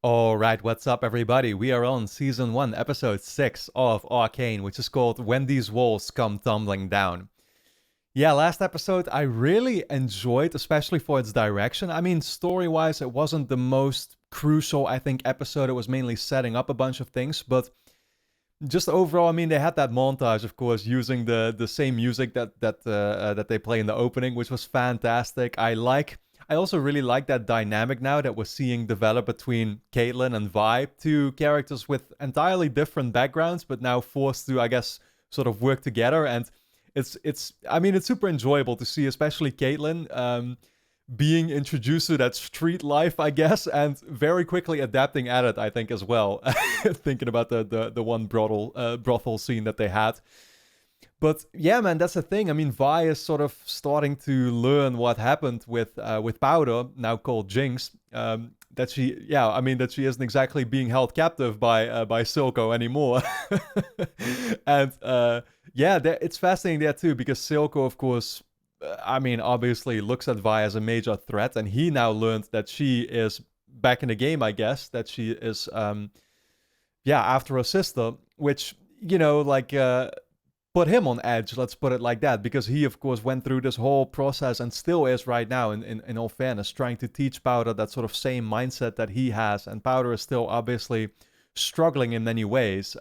Alright, what's up everybody? We are on Season 1, Episode 6 of Arcane, which is called When These Walls Come Tumbling Down. Yeah, last episode I really enjoyed, especially for its direction. I mean, story-wise, it wasn't the most crucial, I think, episode. It was mainly setting up a bunch of things, but just overall, I mean, they had that montage, of course, using the same music that they play in the opening, which was fantastic. I also really like that dynamic now that we're seeing develop between Caitlyn and Vi, two characters with entirely different backgrounds, but now forced to, I guess, sort of work together. And I mean, it's super enjoyable to see, especially Caitlyn being introduced to that street life, I guess, and very quickly adapting at it, I think, as well. Thinking about the one brothel scene that they had. But yeah, man, that's the thing. I mean, Vi is sort of starting to learn what happened with Powder, now called Jinx. That she isn't exactly being held captive by Silco anymore. And it's fascinating there too, because Silco, of course, I mean, obviously looks at Vi as a major threat, and he now learned that she is back in the game. I guess that she is, after her sister, which put him on edge, let's put it like that, because he, of course, went through this whole process and still is right now, in all fairness, trying to teach Powder that sort of same mindset that he has. And Powder is still obviously struggling in many ways,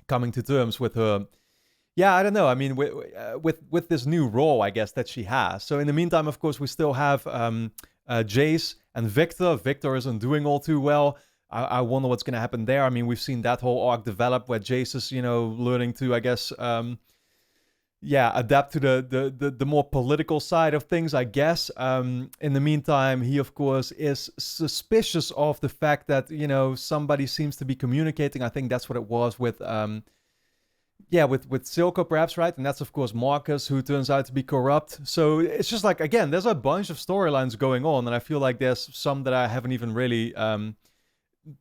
coming to terms with her. Yeah, I don't know. I mean, with this new role, I guess, that she has. So in the meantime, of course, we still have Jace and Viktor. Viktor isn't doing all too well. I wonder what's going to happen there. I mean, we've seen that whole arc develop where Jace is, learning to, I guess, adapt to the more political side of things, I guess. In the meantime, he, of course, is suspicious of the fact that, somebody seems to be communicating. I think that's what it was with Silco, perhaps, right? And that's, of course, Marcus, who turns out to be corrupt. So it's just like, again, there's a bunch of storylines going on, and I feel like there's some that I haven't even really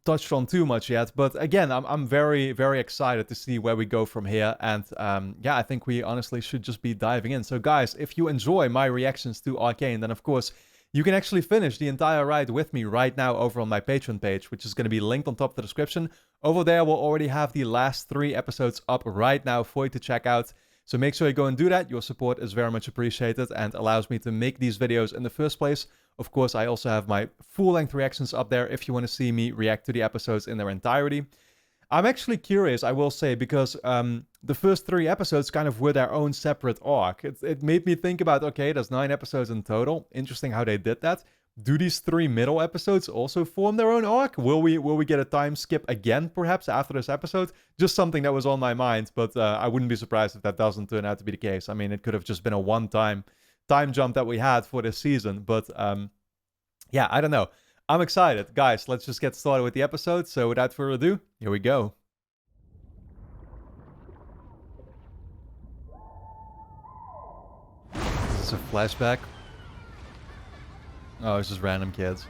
touched on too much yet. But again, I'm very, very excited to see where we go from here. And I think we honestly should just be diving in. So guys, if you enjoy my reactions to Arcane, then of course you can actually finish the entire ride with me right now over on my Patreon page, which is going to be linked on top of the description. Over there, we'll already have the last 3 episodes up right now for you to check out. So make sure you go and do that. Your support is very much appreciated and allows me to make these videos in the first place. Of course, I also have my full-length reactions up there if you want to see me react to the episodes in their entirety. I'm actually curious, I will say, because the first 3 episodes kind of were their own separate arc. It made me think about, okay, there's 9 episodes in total. Interesting how they did that. Do these 3 middle episodes also form their own arc? Will we get a time skip again, perhaps, after this episode? Just something that was on my mind, but I wouldn't be surprised if that doesn't turn out to be the case. I mean, it could have just been a one-time time jump that we had for this season, but I don't know. I'm excited. Guys, let's just get started with the episode. So without further ado, here we go. Is this a flashback? Oh, it's just random kids.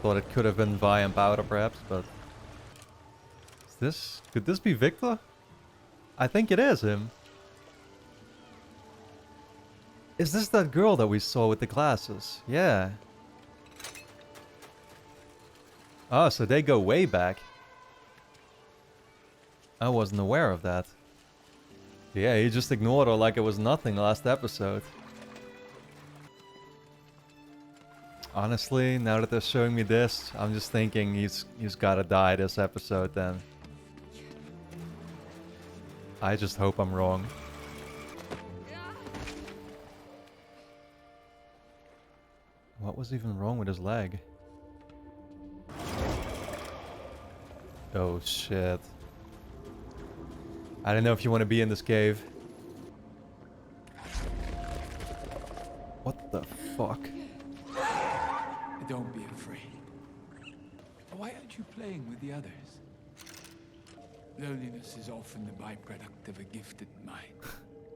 Thought it could have been Vi and Powder, perhaps, but... Could this be Viktor? I think it is him. Is this that girl that we saw with the glasses? Yeah. Oh, so they go way back. I wasn't aware of that. Yeah, he just ignored her like it was nothing last episode. Honestly, now that they're showing me this, I'm just thinking he's gotta die this episode then. I just hope I'm wrong. What was even wrong with his leg? Oh shit. I don't know if you want to be in this cave. What the fuck? Don't be afraid. Why aren't you playing with the others? Loneliness is often the byproduct of a gifted mind.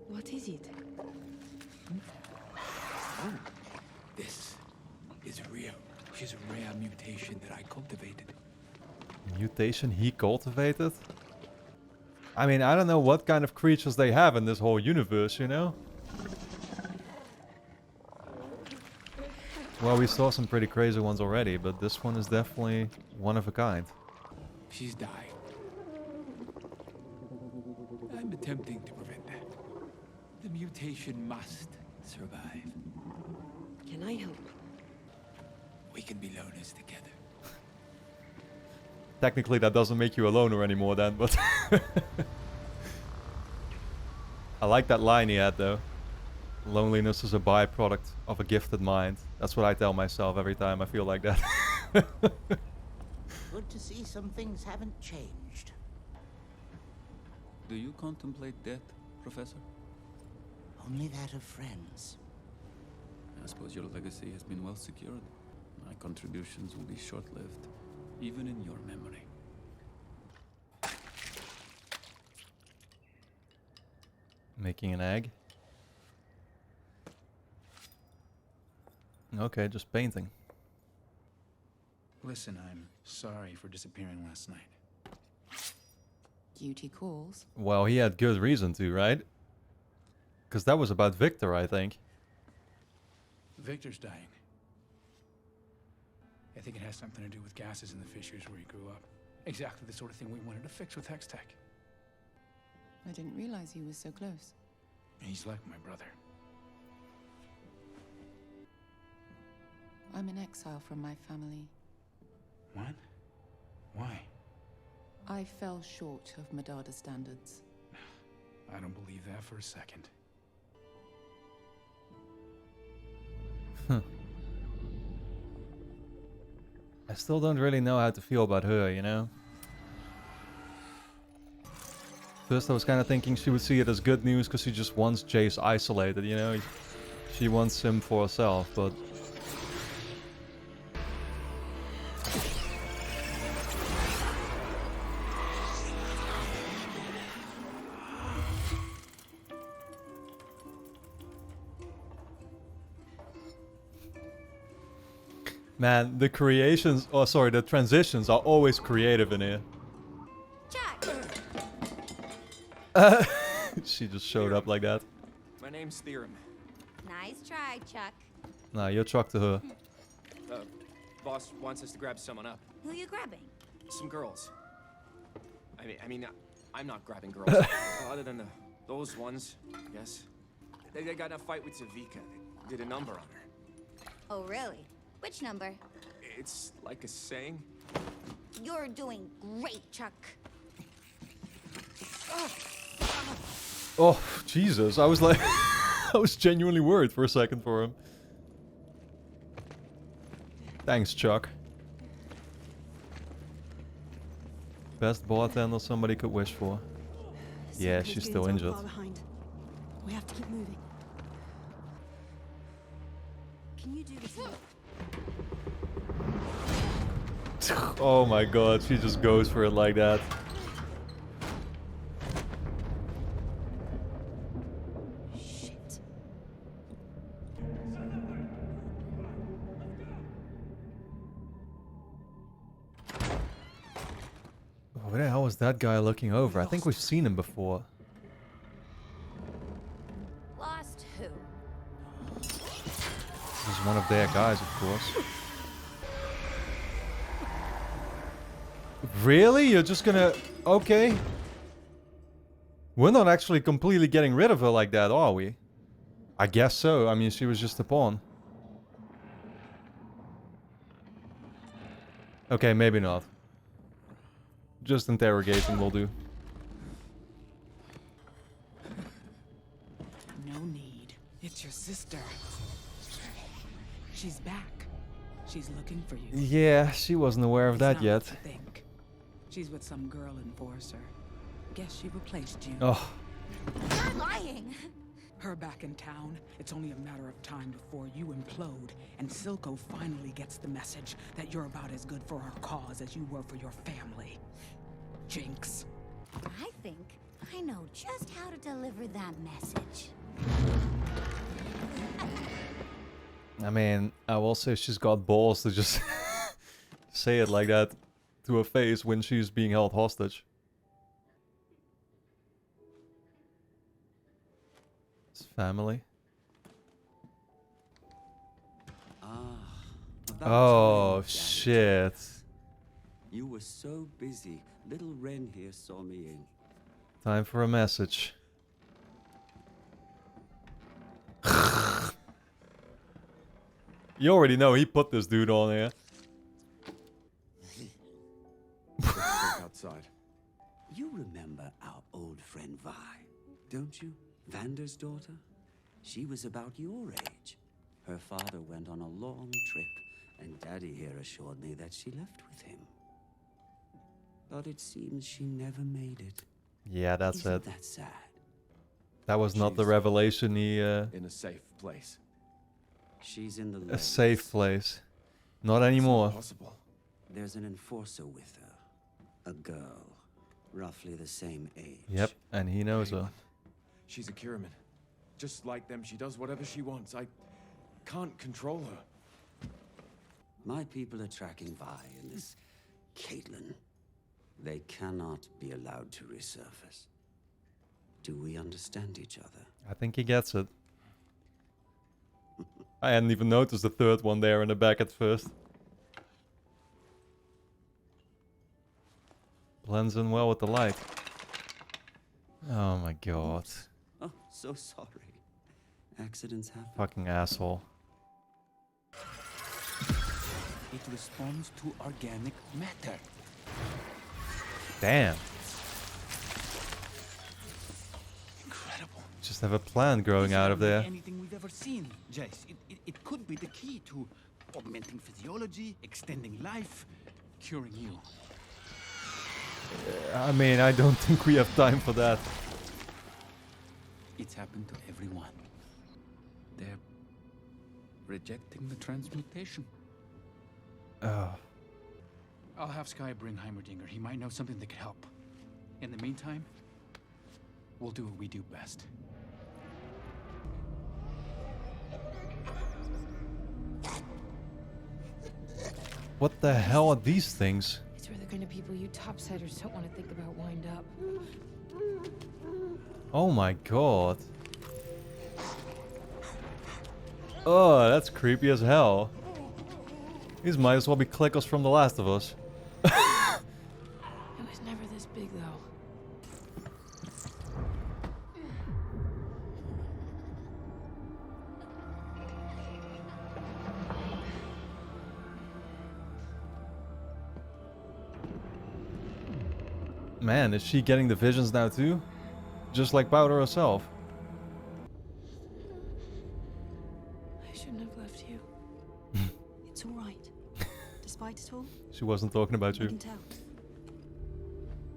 What is it? Oh, this is real. She's a rare mutation that I cultivated. Mutation he cultivated? I mean, I don't know what kind of creatures they have in this whole universe, you know? Well, we saw some pretty crazy ones already, but this one is definitely one of a kind. She's dying. I'm attempting to prevent that. The mutation must survive. Can I help? We can be loners together. Technically, that doesn't make you a loner anymore then, but... I like that line he had, though. Loneliness is a byproduct of a gifted mind. That's what I tell myself every time I feel like that. Good to see some things haven't changed. Do you contemplate death, Professor? Only that of friends. I suppose your legacy has been well secured. My contributions will be short-lived, even in your memory. Making an egg. Okay, just painting. Listen, I'm sorry for disappearing last night. Duty calls. Well, he had good reason to, right? Because that was about Viktor, I think. Victor's dying. I think it has something to do with gases in the fissures where he grew up. Exactly the sort of thing we wanted to fix with Hextech. I didn't realize he was so close. He's like my brother. I'm in exile from my family. What? Why? I fell short of Madada standards. I don't believe that for a second. I still don't really know how to feel about her, you know? First I was kind of thinking she would see it as good news because she just wants Jace isolated, you know? She wants him for herself, but... Man, the creations, oh sorry, the transitions are always creative in here. She just showed up like that. My name's Theorem. Nice try, Chuck. Nah, you're Chuck to her. Boss wants us to grab someone up. Who you grabbing? Some girls. I mean, I'm not grabbing girls. Other than those ones, I guess. They got in a fight with Zavika. They did a number on her. Oh, really? Which number? It's like a saying. You're doing great, Chuck. Oh, Jesus. I was like... I was genuinely worried for a second for him. Thanks, Chuck. Best bartender somebody could wish for. Yeah, she's still injured. We have to keep moving. Can you do this? Oh my god, she just goes for it like that. Shit. Where the hell was that guy looking over? I think we've seen him before. Lost who? This is one of their guys, of course. Really? You're just gonna... Okay. We're not actually completely getting rid of her like that, are we? I guess so. I mean, she was just a pawn. Okay, maybe not. Just interrogation will do. No need. It's your sister. She's back. She's looking for you. Yeah, she wasn't aware of that yet. What you think. She's with some girl enforcer. Guess she replaced you. Oh, You're lying. Her back in town. It's only a matter of time before you implode and Silco finally gets the message that you're about as good for our cause as you were for your family. Jinx. I think I know just how to deliver that message. I mean, I will say she's got balls to just say it like that to her face when she's being held hostage. It's family. Ah, About Oh, time, shit. you were so busy. Little Ren here saw me in. Time for a message. You already know he put this dude on here. Let's go outside. You remember our old friend Vi, don't you? Vander's daughter? She was about your age. Her father went on a long trip, and Daddy here assured me that she left with him. But it seems she never made it. Yeah, that's Isn't it. that sad? That was not the She's revelation he... In a safe place. She's in the a lanes. safe place. Not It's anymore. not possible. There's an enforcer with her. A girl. Roughly the same age. Yep, and he knows her. She's a Kiraman. Just like them, she does whatever she wants. I can't control her. My people are tracking Vi and this Caitlin. They cannot be allowed to resurface. Do we understand each other? I think he gets it. I hadn't even noticed the third one there in the back at first. Blends in well with the light. Oh my god. Oh, so sorry. Accidents happen. Fucking asshole. It responds to organic matter. Damn. Incredible. Just have a plant growing out of there. Anything we've ever seen, Jace. It could be the key to augmenting physiology, extending life, curing you. I mean, I don't think we have time for that. It's happened to everyone. They're rejecting the transmutation. Oh. I'll have Sky bring Heimerdinger. He might know something that could help. In the meantime, we'll do what we do best. What the hell are these things? These are the kind of people you topsiders don't want to think about wind up. Oh my god. Oh, that's creepy as hell. These might as well be clickers from The Last of Us. It was never this big, though. Man, is she getting the visions now too? Just like Powder herself. I shouldn't have left you. It's all right. Despite it all, She wasn't talking about I you. can tell.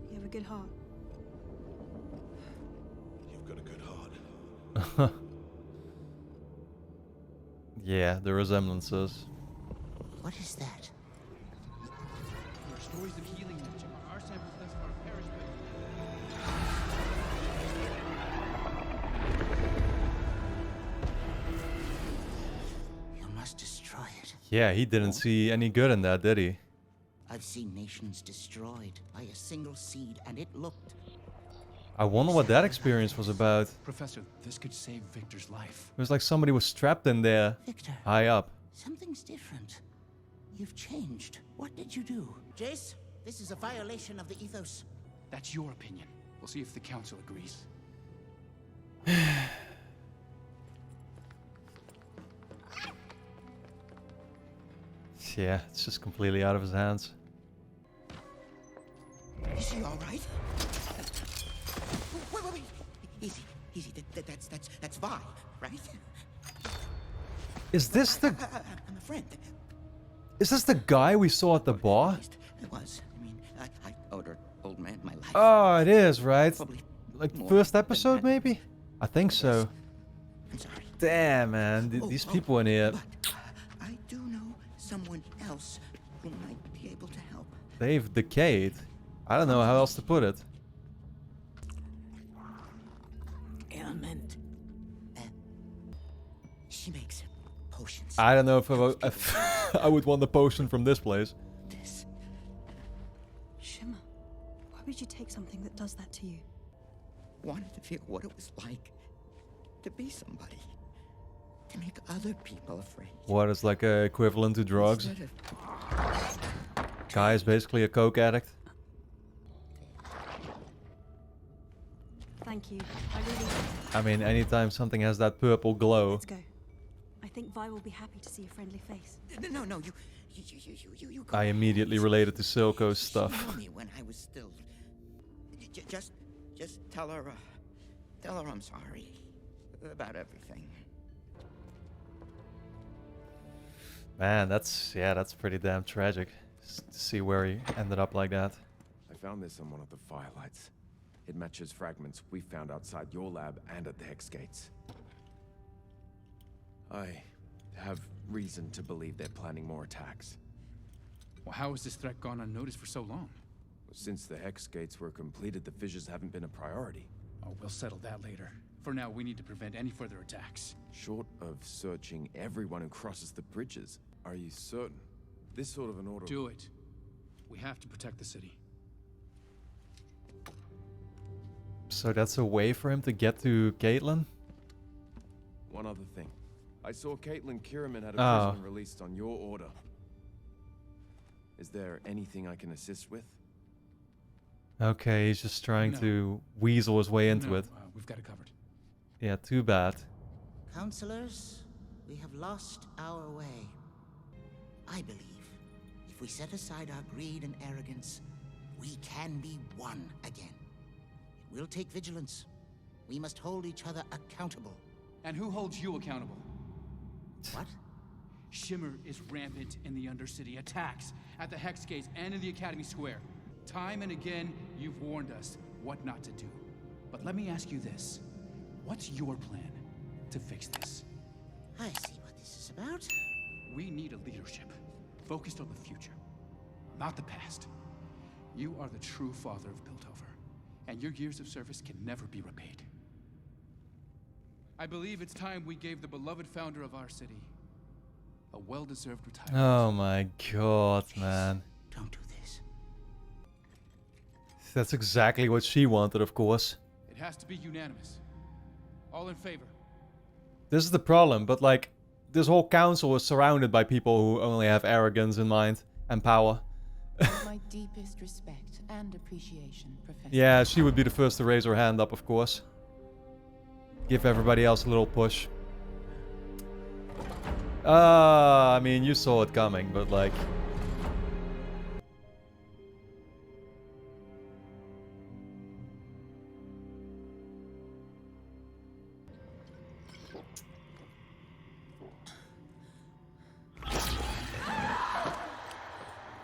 You have a good heart. You've got a good heart. Yeah, the resemblances. What is that? Your stories of healing magic are our samples thus far perished You must destroy it. Yeah, he didn't see any good in that, did he? I've seen nations destroyed by a single seed, and it looked. I wonder what that experience was about. Professor, this could save Victor's life. It was like somebody was strapped in there, Victor, high up. something's different. You've changed. What did you do? Jace, this is a violation of the ethos. That's your opinion. We'll see if the council agrees. Yeah, it's just completely out of his hands. Is she all right? Wait. Easy. That's Vi, right? Is this the... I'm a friend. Is this the guy we saw at the bar? It was. I mean, I owed her old man my life. Oh, it is, right? Probably Like more first than episode, that. maybe? I think so. I'm sorry. Damn, man. These people in here, But I do know someone else who might be able to help. they've decayed. I don't know how else to put it. Ailment. She makes potions. I don't know if I would want the potion from this place. This. Shimmer, why would you take something that does that to you? Wanted to feel what it was like to be somebody. to make other people afraid. What is like a equivalent to drugs? Instead of- Guy is basically a coke addict. Thank you. I really. I mean, anytime something has that purple glow. Let's go. I think Vi will be happy to see a friendly face. No, you go I immediately related to Silco's stuff. She knew me when I was still. Just tell her I'm sorry about everything. Man, that's pretty damn tragic. Just to see where he ended up like that. I found this on one of the firelights. It matches fragments we found outside your lab and at the Hex Gates. I have reason to believe they're planning more attacks. Well, how has this threat gone unnoticed for so long? Since the Hex Gates were completed, the fissures haven't been a priority. Oh, we'll settle that later. For now, we need to prevent any further attacks. Short of searching everyone who crosses the bridges, are you certain? This sort of an order... Do it. We have to protect the city. So that's a way for him to get to Caitlin? One other thing. I saw Caitlin Kierman had a Oh. prisoner released on your order. Is there anything I can assist with? Okay, he's just trying to weasel his way into it. We've got it covered. Yeah, too bad. Counselors, we have lost our way. I believe if we set aside our greed and arrogance, we can be one again. It will take vigilance. We must hold each other accountable. And who holds you accountable? What? Shimmer is rampant in the Undercity. Attacks at the Hex Gates and in the Academy Square. Time and again, you've warned us what not to do. But let me ask you this. What's your plan to fix this? I see what this is about. We need a leadership focused on the future, not the past. You are the true father of Piltover, and your years of service can never be repaid. I believe it's time we gave the beloved founder of our city a well-deserved retirement. Oh my god, man. Don't do this. That's exactly what she wanted, of course. It has to be unanimous. All in favor? This is the problem, but like, this whole council is surrounded by people who only have arrogance in mind and power. My deepest respect and appreciation, Professor. Yeah, she would be the first to raise her hand up, of course. Give everybody else a little push. I mean, you saw it coming, but like...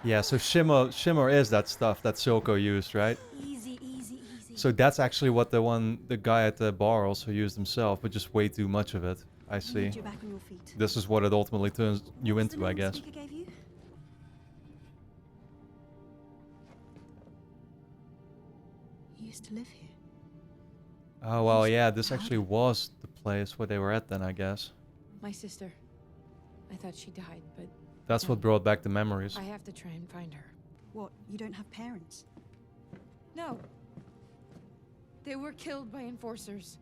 Yeah, so shimmer is that stuff that Silco used, right? Easy. So that's actually what the guy at the bar also used himself, but just way too much of it. I see. Need you back on your feet. This is what it ultimately turns you What's the into, I name guess. Speaker gave you? You used to live here. Oh, well, yeah, this actually was the place where they were at then, I guess. My sister. I thought she died, but That's what brought back the memories. I have to try and find her. What? You don't have parents? No. They were killed by enforcers.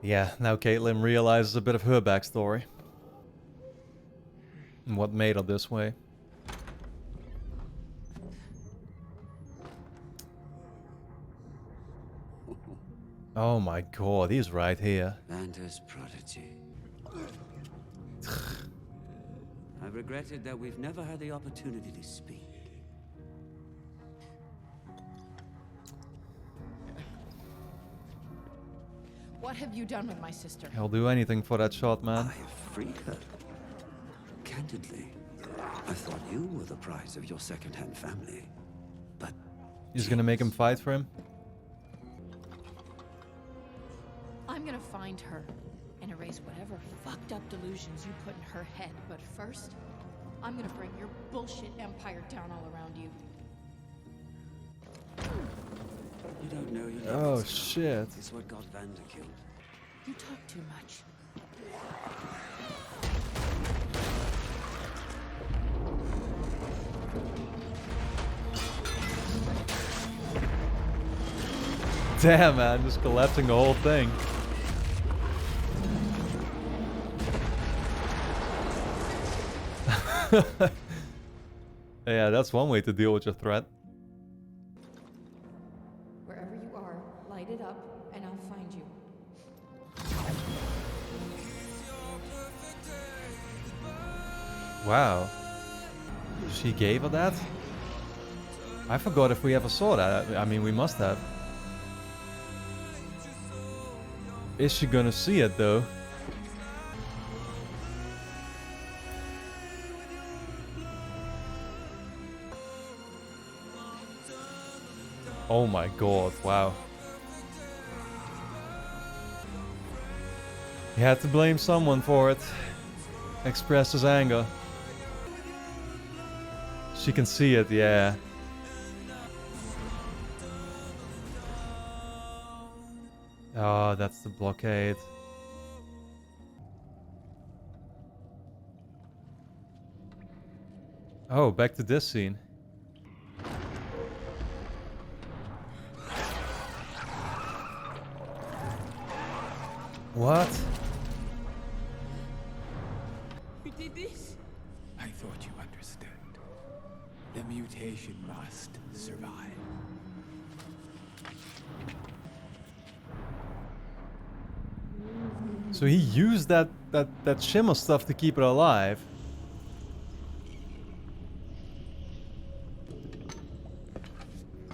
Yeah, now Caitlin realizes a bit of her backstory. And what made her this way. Oh my god, he's right here. Vander's prodigy. I regretted that we've never had the opportunity to speak. What have you done with my sister? He'll do anything for that shot, man. I have freed her. Candidly, I thought you were the prize of your second-hand family. But He's gonna make him fight for him? I'm gonna find her and erase whatever fucked up delusions you put in her head. But first, I'm gonna bring your bullshit empire down all around you. you don't know you Oh shit. It's what got Vander killed. You talk too much. Damn, man, just collapsing the whole thing. Yeah, that's one way to deal with your threat. Wherever you are, light it up, and I'll find you. Wow. She gave her that? I forgot if we ever saw that. I mean, we must have. Is she gonna see it, though? Oh my god, wow. He had to blame someone for it. Express his anger. She can see it, yeah. Oh, that's the blockade. Oh, back to this scene. What? You did this? I thought you understood. The mutation must survive. So he used that shimmer stuff to keep it alive.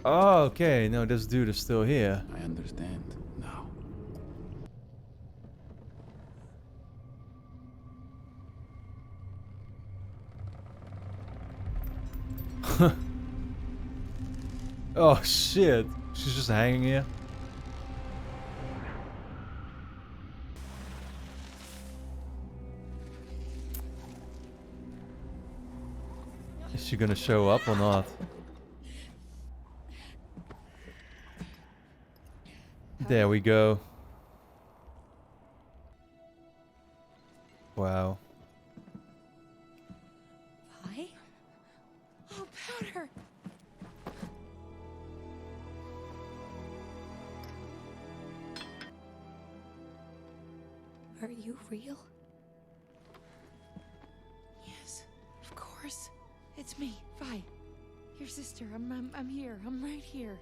Oh, okay. No, this dude is still here. I understand now. Oh shit. She's just hanging here. Is she gonna show up or not? There we go. Wow. Vi? Oh, Powder! Are you real? Yes, of course. It's me, Vi. Your sister. I'm here. I'm right here.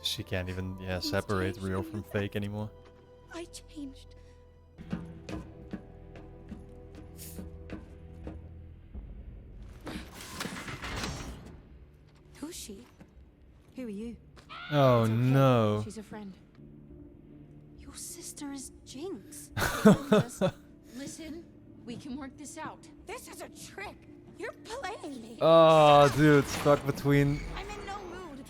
She can't even, yeah, separate real from fake anymore. I changed. Who's she? Who are you? Oh It's okay. no. She's a friend. Your sister is Jinx. Listen, we can work this out. This is a trick. You're playing me. Oh, dude, stuck between, I'm in no mood.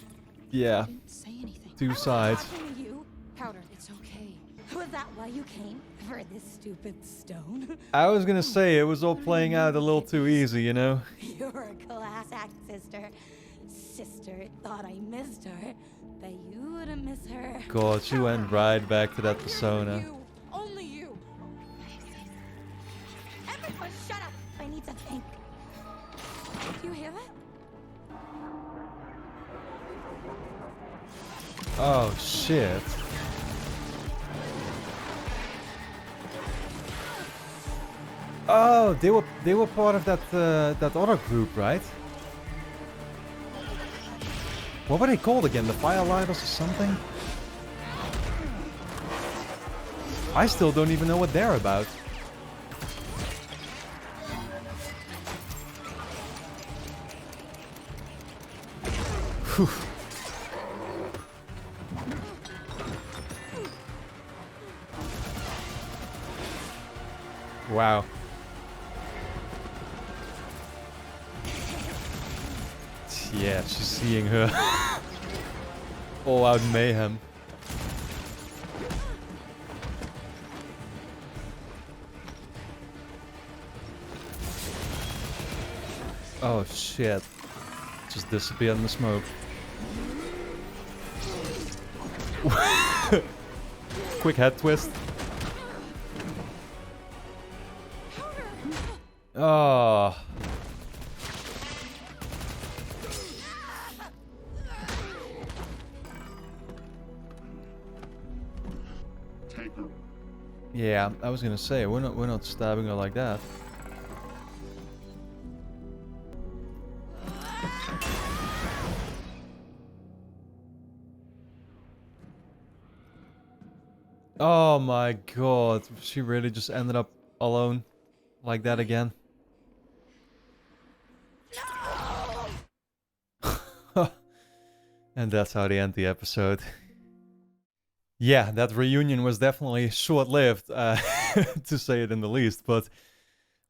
yeah, Didn't say anything. two sides. Talking to you. Powder, it's okay. Was that why you came? For this stupid stone? I was gonna say, it was all playing out a little too easy, you know? You're a class act, sister. Sister thought I missed her, but you wouldn't miss her. God, she went right back to that persona. You, only you. Everyone shut up! I need to think. Do you hear that? Oh shit. Oh, they were part of that that other group, right? What were they called again? The Firelighters or something? I still don't even know what they're about. Whew. Wow. Yeah, she's seeing her. All out mayhem. Oh shit. Just disappeared in the smoke. Quick head twist. Oh. Yeah, I was gonna say, we're not stabbing her like that. Oh my god, she really just ended up alone like that again. And that's how they end the episode. Yeah, that reunion was definitely short-lived, to say it in the least. But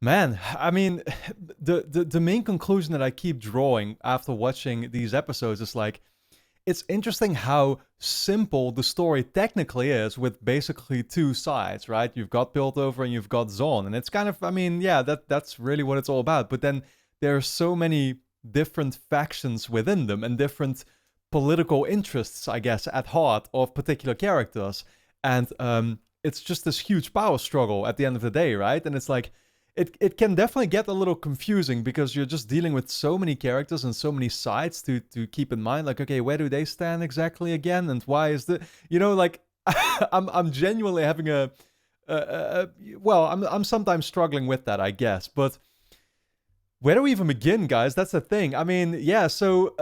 man, I mean, the main conclusion that I keep drawing after watching these episodes is like, it's interesting how simple the story technically is with basically two sides, right? You've got Piltover and you've got Zaun, and it's kind of, I mean, yeah, that's really what it's all about. But then there are so many different factions within them and different political interests, I guess, at heart of particular characters. And it's just this huge power struggle at the end of the day, right? And it's like, it can definitely get a little confusing because you're just dealing with so many characters and so many sides to keep in mind. Like, okay, where do they stand exactly again? And why is the, you know, like, I'm genuinely having well, I'm sometimes struggling with that, I guess. But where do we even begin, guys? That's the thing. I mean, yeah, so,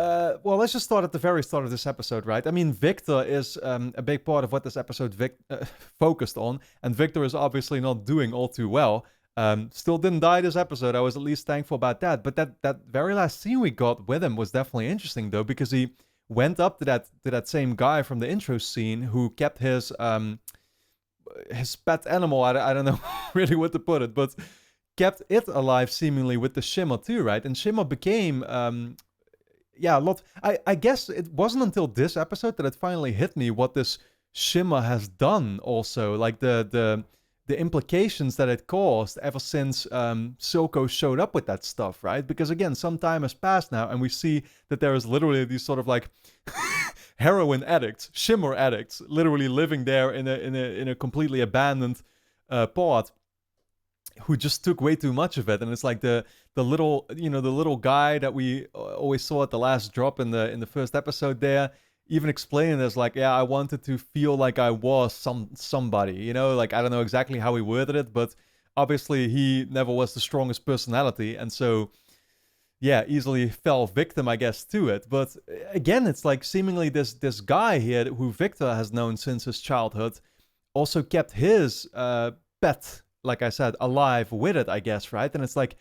well, let's just start at the very start of this episode, right? I mean, Viktor is a big part of what this episode focused on, and Viktor is obviously not doing all too well. Still didn't die this episode. I was at least thankful about that. But that very last scene we got with him was definitely interesting, though, because he went up to that same guy from the intro scene who kept his pet animal. I don't know really what to put it, but kept it alive seemingly with the shimmer too, right? And shimmer became yeah, a lot. I guess it wasn't until this episode that it finally hit me what this shimmer has done. Also, like the implications that it caused ever since Silco showed up with that stuff, right? Because again, some time has passed now, and we see that there is literally these sort of like heroin addicts, shimmer addicts, literally living there in a completely abandoned pod, who just took way too much of it. And it's like the little, you know, the little guy that we always saw at the last drop in the first episode there, even explaining this, like, yeah, I wanted to feel like I was somebody, you know, like, I don't know exactly how he worded it, but obviously he never was the strongest personality, and so, yeah, easily fell victim, I guess, to it. But again, it's like seemingly this guy here who Viktor has known since his childhood also kept his pet, like I said, alive with it, I guess, right? And it's like,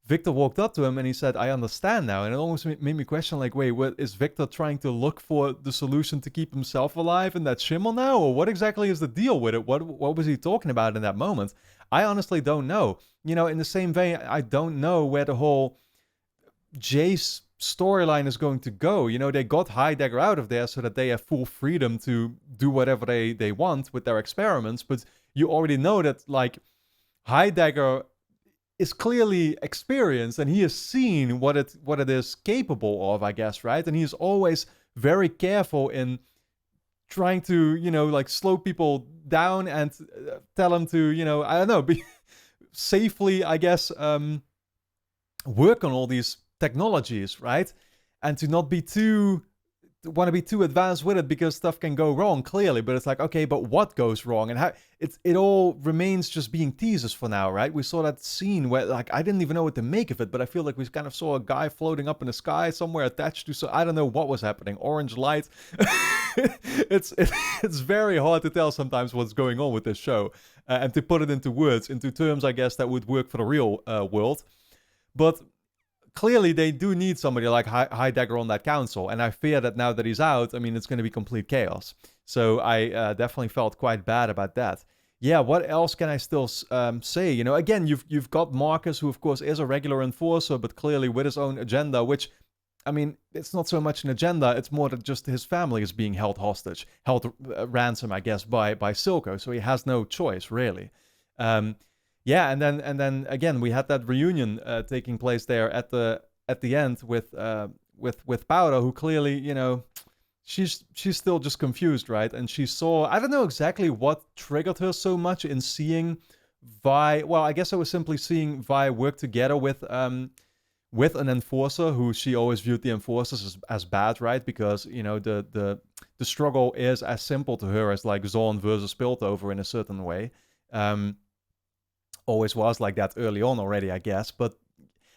Viktor walked up to him and he said, I understand now. And it almost made me question, like, wait, what is Viktor trying to look for the solution to keep himself alive in that shimmer now? Or what exactly is the deal with it? What was he talking about in that moment? I honestly don't know. You know, in the same vein, I don't know where the whole Jace storyline is going to go. You know, they got Heidegger out of there so that they have full freedom to do whatever they want with their experiments. But you already know that, like, Heidegger is clearly experienced and he has seen what it is capable of, I guess, right? And he's always very careful in trying to, you know, like, slow people down and tell them to, you know, I don't know, be safely, I guess, work on all these technologies, right? And to not be want to be too advanced with it because stuff can go wrong, clearly. But it's like, okay, but what goes wrong? And how it all remains just being teasers for now, right? We saw that scene where, like, I didn't even know what to make of it, but I feel like we kind of saw a guy floating up in the sky somewhere attached to, so I don't know what was happening. Orange light. It's very hard to tell sometimes what's going on with this show, and to put it into words, into terms, I guess, that would work for the real world. But clearly, they do need somebody like Heidegger on that council, and I fear that now that he's out, I mean, it's going to be complete chaos. So I definitely felt quite bad about that. Yeah, what else can I still say? You know, again, you've got Marcus, who of course is a regular enforcer, but clearly with his own agenda, which, I mean, it's not so much an agenda, it's more that just his family is being held hostage, held ransom, I guess, by Silco, so he has no choice, really. Yeah, and then again, we had that reunion taking place there at the end with Powder, who clearly, you know, she's still just confused, right? And she saw, I don't know exactly what triggered her so much in seeing Vi. Well, I guess I was simply seeing Vi work together with an enforcer who she always viewed the enforcers as bad, right? Because, you know, the struggle is as simple to her as like Zaun versus Piltover in a certain way. Always was like that early on already, I guess. But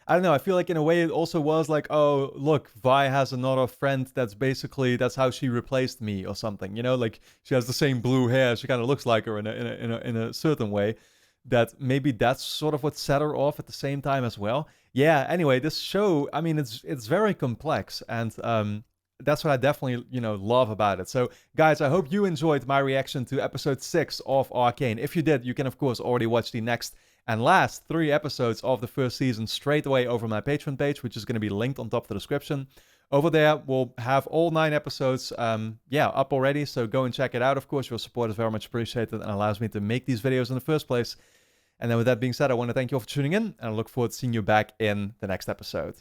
I don't know, I feel like in a way it also was like, oh, look, Vi has another friend that's basically, that's how she replaced me or something, you know, like she has the same blue hair, she kind of looks like her in a certain way, that maybe that's sort of what set her off at the same time as well. Yeah, anyway, this show, I mean, it's very complex, and that's what I definitely, you know, love about it. So, guys, I hope you enjoyed my reaction to episode 6 of Arcane. If you did, you can, of course, already watch the next and last 3 episodes of the first season straight away over my Patreon page, which is going to be linked on top of the description. Over there, we'll have all 9 episodes, up already, so go and check it out. Of course, your support is very much appreciated and allows me to make these videos in the first place. And then with that being said, I want to thank you all for tuning in, and I look forward to seeing you back in the next episode.